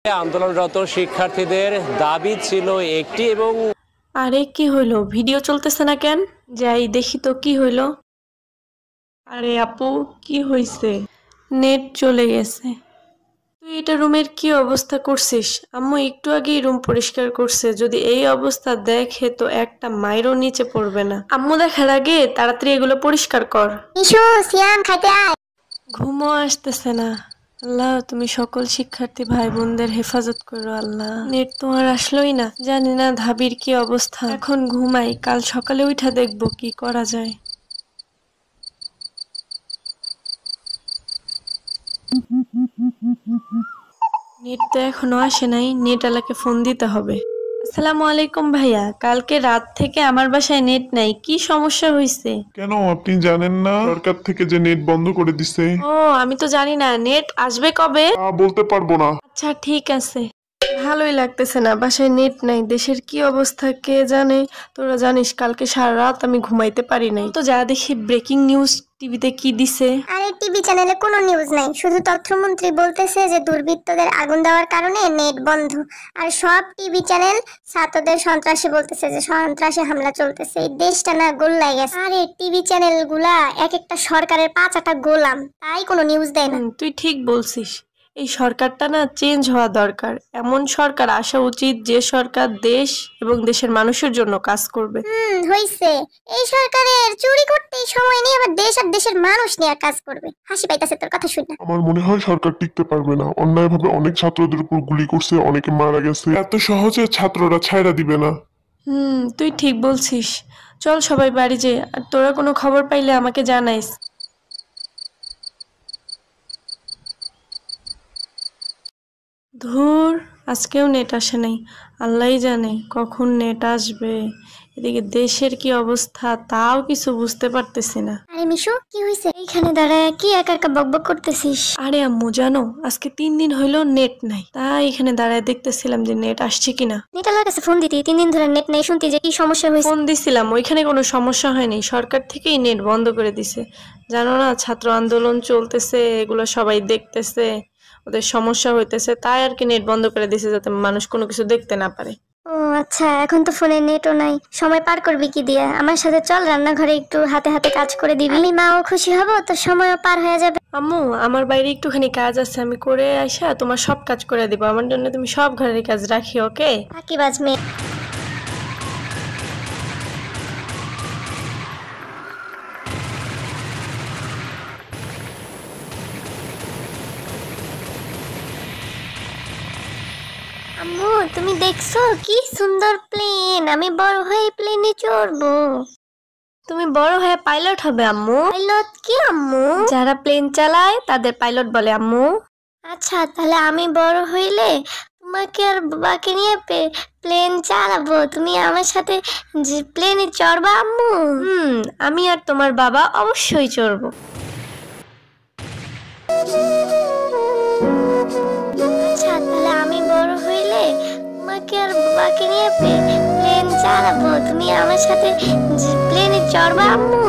আন্দোলনরত শিক্ষার্থীদের দাবি ছিল একটি এবং আরে কি হইলো? ভিডিও চলতেছে না কেন? যাই দেখি তো কি হইলো। আরে আপু কি হইছে? নেট চলে গেছে। তুই এটা রুমের কি অবস্থা করছিস? আম্মু একটু আগেই রুম পরিষ্কার করছে, যদি এই অবস্থা দেখে তো একটা মাইরও নিচে পড়বে না। আম্মু দেখার আগে তাড়াতাড়ি এগুলো পরিষ্কার কর। ঘুমও আসতেছে না। আল্লাহ তুমি সকল শিক্ষার্থী ভাই বোনদের হেফাজত করো আল্লাহ। নেট তো আর আসলোই না, জানি না ধাবির কি অবস্থা। এখন ঘুমাই, কাল সকালে উঠা দেখবো কি করা যায়। নেট তো এখনো আসে নাই, নেট আলাকে ফোন দিতে হবে। আসসালামু আলাইকুম ভাইয়া, কালকে রাত থেকে আমার বাসায় নেট নাই, কি সমস্যা হয়েছে? কেন আপনি জানেন না সরকার থেকে যে নেট বন্ধ করে দিছে? ও আমি তো জানি না, নেট আসবে কবে? তা বলতে পারবো না। আচ্ছা ঠিক আছে। ভালোই লাগতেছে না, বাসায় নেট নাই, দেশের কি অবস্থা কে জানে। তোরা জানিস কালকে সারা রাত আমি ঘুমাইতে পারি নাই। তো যা দেখি ব্রেকিং নিউজ টিভিতে কি দিছে। আরে টিভি চ্যানেলে কোনো নিউজ নাই, শুধু তথ্যমন্ত্রী বলতেছে যে দুর্বৃত্তদের আগুন দেওয়ার কারণে নেট বন্ধ। আর সব টিভি চ্যানেল ছাত্রদের সন্ত্রাসী বলতেছে, যে সন্ত্রাসী হামলা চলতেছে। এই দেশটা না গোল্লায় গেছে। আরে টিভি চ্যানেল গুলা এক একটা সরকারের পাঁচাটা গোলাম, তাই কোনো নিউজ দেয় না। তুই ঠিক বলছিস, এই সরকারটা না চেঞ্জ হওয়া দরকার। এমন সরকার আসা উচিত যে সরকার দেশ এবং দেশের মানুষের জন্য কাজ করবে। হইছে, এই সরকারের চুরি করতেই সময় নিয়ে আবার দেশ আর দেশের মানুষ নিয়ে কাজ করবে। হাসি পাইতাছে তোর কথা শুনে। আমার মনে হয় সরকার টিকতে পারবে না। অন্যায়ভাবে অনেক ছাত্রদের উপর গুলি করছে, অনেকে মারা গেছে। এত সহজে ছাত্ররা ছাইড়া দিবে না। তুই ঠিক বলছিস। চল সবাই বাড়ি যে, আর তোরা কোনো খবর পাইলে আমাকে জানাইস। ধুর, আজকেও নেট আসে নাই। আল্লাহই জানে কখন নেট আসবে। এদিকে দেশের কি অবস্থা তাও কিছু বুঝতে পারতেছি না। আরে মিশু কি হইছে? এইখানে দাঁড়ায় কি একা একা বকবক করতেছিস? আরে আম্মু জানো, আজকে 3 দিন হইলো নেট নাই, তাই এখানে দাঁড়ায় দেখতেছিলাম যে নেট আসছে কিনা। নেটালার কাছে ফোন দিতি, 3 দিন ধরে নেট নাই, শুনতি যে কি সমস্যা হয়েছে? ফোন দিছিলাম, ওইখানে কোনো সমস্যা হয়নি, সরকার থেকেই নেট বন্ধ করে দিছে। জানো না ছাত্র আন্দোলন চলতেছে, এগুলো সবাই দেখতেছে, ওদের সমস্যা হইতেছে, তাই আর কি নেট বন্ধ করে দিছে, যাতে মানুষ কোনো কিছু দেখতে না পারে। ও আচ্ছা, এখন তো ফোনে নেটও নাই, সময় পার করবি কি দিয়ে? আমার সাথে চল, রান্নাঘরে একটু হাতে হাতে কাজ করে দিবি, আমি মাও খুশি হব, তো সময়ও পার হয়ে যাবে। আম্মু আমার বাইরে একটুখানি কাজ আছে, আমি করে আসা তোমার সব কাজ করে দিব। আমার জন্য তুমি সব ঘরের কাজ রাখি, ওকে? ফাঁকিবাজ মেয়ে। আম্মু তুমি দেখছো কি সুন্দর প্লেন? আমি বড় হয়ে প্লেনে চড়বো। তুমি বড় হয়ে পাইলট হবে আম্মু। পাইলট কি আম্মু? যারা প্লেন চালায় তাদের পাইলট বলে আম্মু। আচ্ছা তাহলে আমি বড় হইলে তোমাকে আর বাবাকে নিয়ে প্লেন চালাবো, তুমি আমার সাথে প্লেনে চড়বা আম্মু? আমি আর তোমার বাবা অবশ্যই চড়বো। আচ্ছা তাহলে আমি বড় হইলে তোমাকে আর বাবাকে নিয়ে প্লেন চালাবো, তুমি আমার সাথে প্লেনে চড়বা আম্মু?